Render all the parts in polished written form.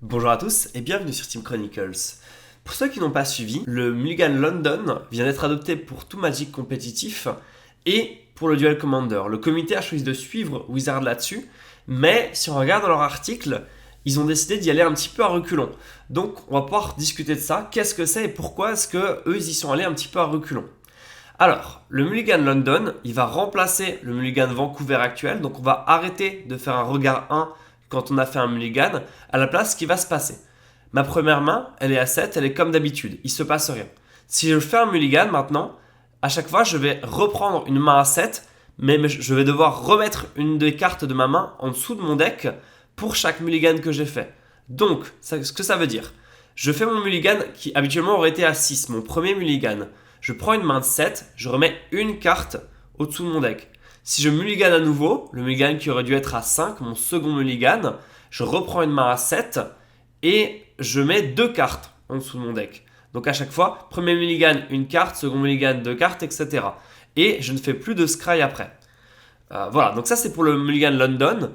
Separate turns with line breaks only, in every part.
Bonjour à tous et bienvenue sur Team Chronicles. Pour ceux qui n'ont pas suivi, le Mulligan London vient d'être adopté pour tout Magic compétitif et pour le Duel Commander. Le comité a choisi de suivre Wizard là-dessus, mais si on regarde dans leur article, ils ont décidé d'y aller un petit peu à reculons. Donc on va pouvoir discuter de ça, qu'est-ce que c'est et pourquoi est-ce que eux ils y sont allés un petit peu à reculons. Alors, le Mulligan London, il va remplacer le Mulligan Vancouver actuel, donc on va arrêter de faire un regard 1 quand on a fait un Mulligan. À la place, ce qui va se passer. Ma première main, elle est à 7, elle est comme d'habitude, il se passe rien. Si je fais un Mulligan maintenant, à chaque fois, je vais reprendre une main à 7, mais je vais devoir remettre une des cartes de ma main en dessous de mon deck pour chaque Mulligan que j'ai fait. Donc, ce que ça veut dire, je fais mon Mulligan qui habituellement aurait été à 6, mon premier Mulligan. Je prends une main de 7, je remets une carte au-dessous de mon deck. Si je mulligan à nouveau, le mulligan qui aurait dû être à 5, mon second mulligan, je reprends une main à 7 et je mets deux cartes en dessous de mon deck. Donc à chaque fois, premier mulligan, une carte, second mulligan, deux cartes, etc. Et je ne fais plus de scry après. Voilà, donc ça c'est pour le mulligan London.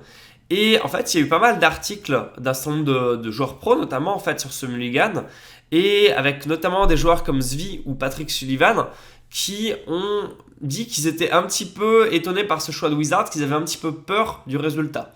Et en fait, il y a eu pas mal d'articles d'un certain nombre de joueurs pro, notamment en fait sur ce mulligan, et avec notamment des joueurs comme Zvi ou Patrick Sullivan, qui ont dit qu'ils étaient un petit peu étonnés par ce choix de Wizard, qu'ils avaient un petit peu peur du résultat.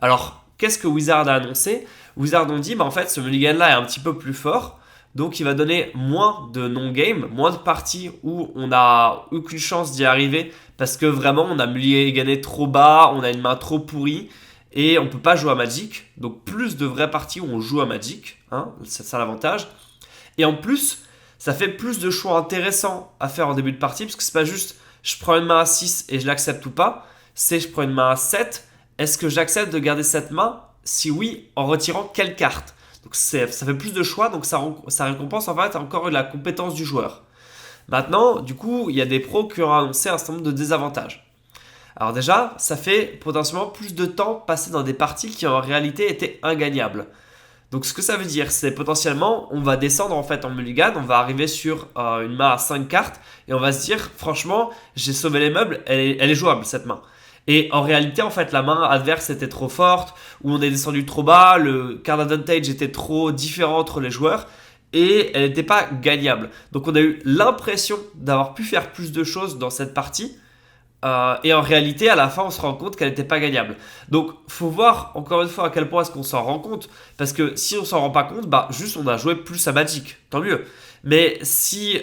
Alors, qu'est-ce que Wizard a annoncé? Wizard ont dit, en fait, ce mulligan-là est un petit peu plus fort, donc il va donner moins de non-game, moins de parties où on n'a aucune chance d'y arriver, parce que vraiment, on a mulligané trop bas, on a une main trop pourrie, et on peut pas jouer à Magic, donc plus de vraies parties où on joue à Magic, hein, c'est ça l'avantage. Et en plus, ça fait plus de choix intéressants à faire en début de partie, parce que c'est pas juste je prends une main à 6 et je l'accepte ou pas, c'est je prends une main à 7, est-ce que j'accepte de garder cette main? Si oui, en retirant quelle carte? Donc ça fait plus de choix, donc ça récompense en fait encore la compétence du joueur. Maintenant, du coup, il y a des pros qui ont annoncé un certain nombre de désavantages. Alors déjà, ça fait potentiellement plus de temps passé dans des parties qui en réalité étaient ingagnables. Donc ce que ça veut dire, c'est potentiellement, on va descendre en fait en mulligan, on va arriver sur une main à 5 cartes, et on va se dire, franchement, j'ai sauvé les meubles, elle est jouable cette main. Et en réalité, en fait, la main adverse était trop forte, ou on est descendu trop bas, le card advantage était trop différent entre les joueurs, et elle n'était pas gagnable. Donc on a eu l'impression d'avoir pu faire plus de choses dans cette partie, et en réalité, à la fin, on se rend compte qu'elle n'était pas gagnable. Donc, faut voir encore une fois à quel point est-ce qu'on s'en rend compte. Parce que si on s'en rend pas compte, juste on a joué plus à Magic, tant mieux. Mais si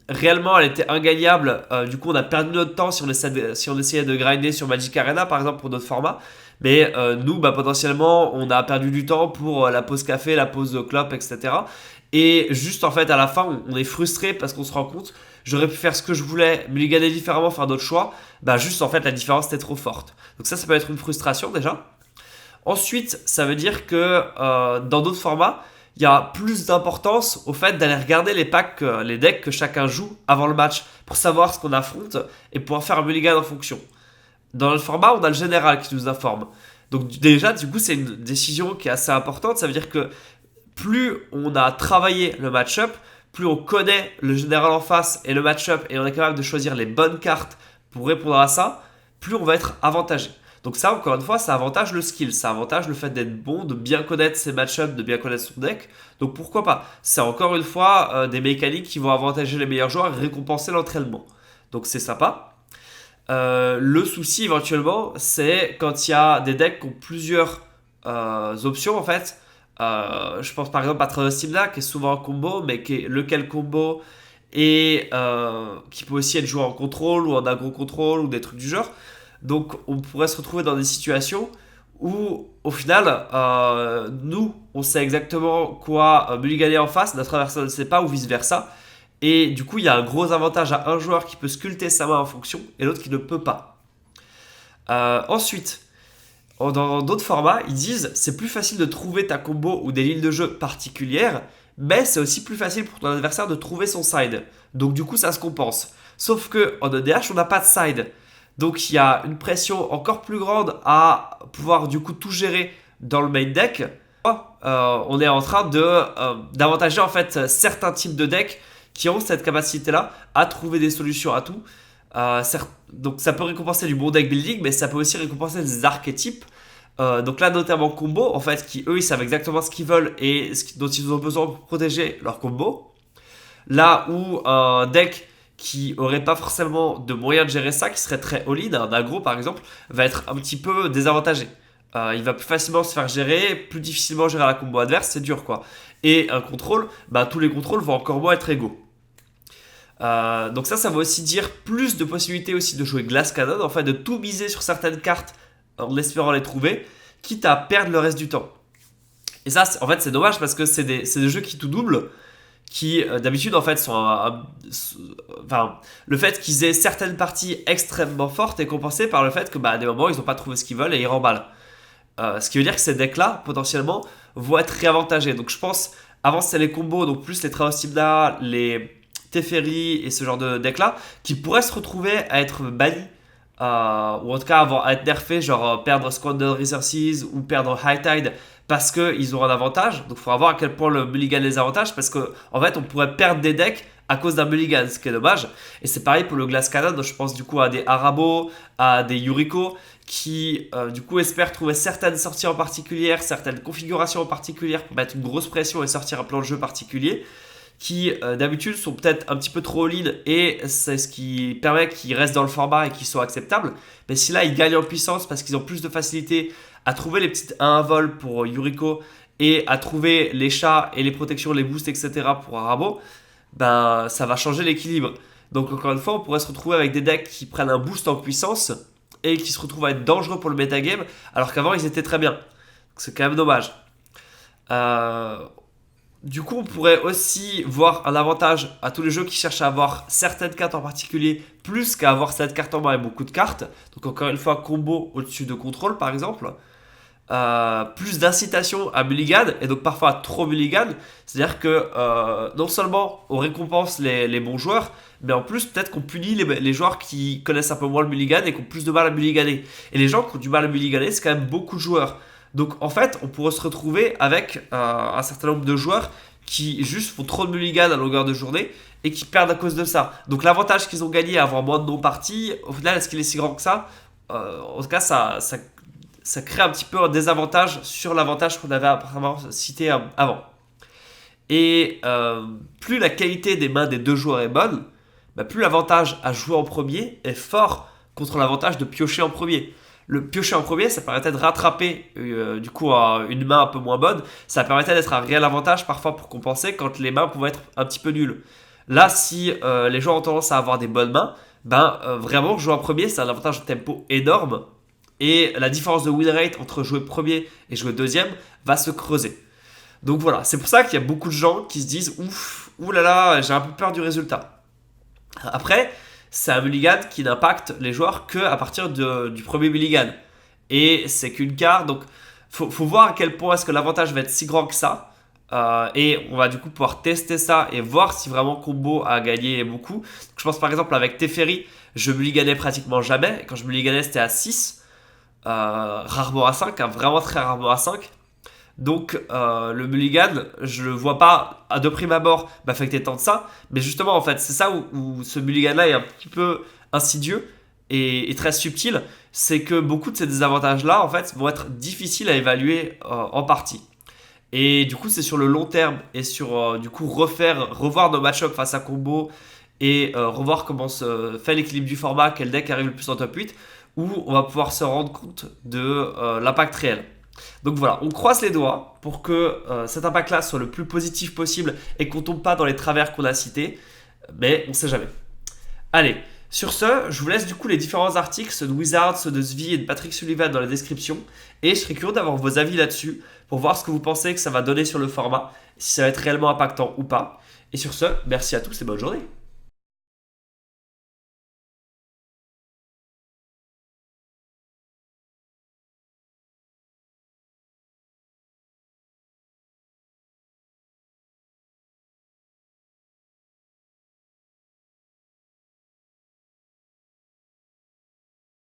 réellement elle était ingagnable, du coup on a perdu notre temps si on essayait de grinder sur Magic Arena par exemple pour notre format. Mais nous, potentiellement, on a perdu du temps pour la pause café, la pause clope, etc. Et juste en fait à la fin, on est frustré parce qu'on se rend compte, j'aurais pu faire ce que je voulais, me les gagner différemment, faire d'autres choix. Juste en fait la différence était trop forte. Donc ça peut être une frustration déjà. Ensuite, ça veut dire que dans d'autres formats, il y a plus d'importance au fait d'aller regarder les packs, les decks que chacun joue avant le match pour savoir ce qu'on affronte et pouvoir faire un mulligan en fonction. Dans le format, on a le général qui nous informe. Donc déjà, du coup, c'est une décision qui est assez importante. Ça veut dire que plus on a travaillé le match-up, plus on connaît le général en face et le match-up et on est capable de choisir les bonnes cartes pour répondre à ça, plus on va être avantagé. Donc ça, encore une fois, ça avantage le skill, ça avantage le fait d'être bon, de bien connaître ses match-ups, de bien connaître son deck. Donc pourquoi pas? C'est encore une fois des mécaniques qui vont avantager les meilleurs joueurs et récompenser l'entraînement. Donc c'est sympa. Le souci éventuellement, c'est quand il y a des decks qui ont plusieurs options en fait. Je pense par exemple à Tradostimna qui est souvent en combo, mais qui est lequel combo et qui peut aussi être joué en contrôle ou en agro contrôle ou des trucs du genre. Donc on pourrait se retrouver dans des situations où au final nous on sait exactement quoi mulliganer en face, notre adversaire ne sait pas ou vice versa. Et du coup il y a un gros avantage à un joueur qui peut sculpter sa main en fonction et l'autre qui ne peut pas. Ensuite, dans d'autres formats, ils disent c'est plus facile de trouver ta combo ou des lignes de jeu particulières, mais c'est aussi plus facile pour ton adversaire de trouver son side. Donc du coup, ça se compense. Sauf que en EDH, on n'a pas de side. Donc il y a une pression encore plus grande à pouvoir du coup tout gérer dans le main deck. On est en train d'avantager en fait certains types de decks qui ont cette capacité-là à trouver des solutions à tout. Donc ça peut récompenser du bon deck building, mais ça peut aussi récompenser des archétypes Donc là, notamment combo, en fait, qui eux, ils savent exactement ce qu'ils veulent et dont ils ont besoin pour protéger leur combo. Là où un deck qui aurait pas forcément de moyens de gérer ça, qui serait très all-in, un aggro par exemple, va être un petit peu désavantagé. Il va plus facilement se faire gérer, plus difficilement gérer la combo adverse, c'est dur quoi. Et un contrôle, tous les contrôles vont encore moins être égaux. Donc ça va aussi dire plus de possibilités aussi de jouer Glass Cannon, en fait de tout miser sur certaines cartes en espérant les trouver, quitte à perdre le reste du temps. Et ça, en fait, c'est dommage parce que c'est des jeux qui tout doublent, qui d'habitude en fait sont le fait qu'ils aient certaines parties extrêmement fortes est compensé par le fait que à des moments ils n'ont pas trouvé ce qu'ils veulent et ils remballent. Ce qui veut dire que ces decks là potentiellement vont être réavantagés. Donc je pense avant c'était les combos, donc plus les Traosimna, les Teferi et ce genre de decks là qui pourraient se retrouver à être bannis ou en tout cas à être nerfés, genre perdre Squandered Resources ou perdre High Tide parce qu'ils auront un avantage. Donc il faudra voir à quel point le mulligan les avantage parce qu'en fait on pourrait perdre des decks à cause d'un mulligan, ce qui est dommage. Et c'est pareil pour le Glass Cannon, je pense du coup à des Arabo, à des Yuriko qui du coup espèrent trouver certaines sorties en particulier, certaines configurations en particulier pour mettre une grosse pression et sortir un plan de jeu particulier qui d'habitude sont peut-être un petit peu trop all-in et c'est ce qui permet qu'ils restent dans le format et qu'ils soient acceptables. Mais si là ils gagnent en puissance parce qu'ils ont plus de facilité à trouver les petites 1 à vol pour Yuriko et à trouver les chats et les protections, les boosts, etc. pour Arabo, ça va changer l'équilibre. Donc encore une fois, on pourrait se retrouver avec des decks qui prennent un boost en puissance et qui se retrouvent à être dangereux pour le metagame alors qu'avant ils étaient très bien. C'est quand même dommage. Du coup, on pourrait aussi voir un avantage à tous les jeux qui cherchent à avoir certaines cartes en particulier, plus qu'à avoir cette carte en main et beaucoup de cartes. Donc encore une fois, combo au-dessus de contrôle par exemple. Plus d'incitation à mulligan, et donc parfois à trop mulligan. C'est-à-dire que non seulement on récompense les bons joueurs, mais en plus peut-être qu'on punit les joueurs qui connaissent un peu moins le mulligan et qui ont plus de mal à mulliganer. Et les gens qui ont du mal à mulliganer, c'est quand même beaucoup de joueurs. Donc en fait, on pourrait se retrouver avec un certain nombre de joueurs qui juste font trop de mulligan à longueur de journée et qui perdent à cause de ça. Donc l'avantage qu'ils ont gagné à avoir moins de non-parties, au final, est-ce qu'il est si grand que ça En tout cas, ça crée un petit peu un désavantage sur l'avantage qu'on avait apparemment cité avant. Et plus la qualité des mains des deux joueurs est bonne, plus l'avantage à jouer en premier est fort contre l'avantage de piocher en premier. Le piocher en premier, ça permettait de rattraper du coup une main un peu moins bonne. Ça permettait d'être un réel avantage parfois pour compenser quand les mains pouvaient être un petit peu nulles. Là, si les joueurs ont tendance à avoir des bonnes mains, vraiment jouer en premier, c'est un avantage de tempo énorme. Et la différence de win rate entre jouer premier et jouer deuxième va se creuser. Donc voilà, c'est pour ça qu'il y a beaucoup de gens qui se disent oulala, j'ai un peu peur du résultat. Après, c'est un mulligan qui n'impacte les joueurs qu'à partir du premier mulligan. Et c'est qu'une carte, donc faut voir à quel point est-ce que l'avantage va être si grand que ça. Et on va du coup pouvoir tester ça et voir si vraiment combo a gagné beaucoup. Donc, je pense par exemple avec Teferi, je mulliganais pratiquement jamais. Quand je mulliganais, c'était à 6. Rarement à 5, vraiment très rarement à 5. Donc le mulligan, je le vois pas de prime abord m'affecter tant de ça, mais justement en fait c'est ça où ce mulligan là est un petit peu insidieux et très subtil, c'est que beaucoup de ces désavantages là en fait vont être difficiles à évaluer en partie. Et du coup c'est sur le long terme et sur du coup revoir nos match-up face à combo et revoir comment se fait l'équilibre du format, quel deck arrive le plus en top 8, où on va pouvoir se rendre compte de l'impact réel. Donc voilà, on croise les doigts pour que cet impact-là soit le plus positif possible et qu'on tombe pas dans les travers qu'on a cités, mais on sait jamais. Allez, sur ce, je vous laisse du coup les différents articles, ceux de Wizard, ceux de Zvi et de Patrick Sullivan dans la description, et je serais curieux d'avoir vos avis là-dessus pour voir ce que vous pensez que ça va donner sur le format, si ça va être réellement impactant ou pas. Et sur ce, merci à tous et bonne journée.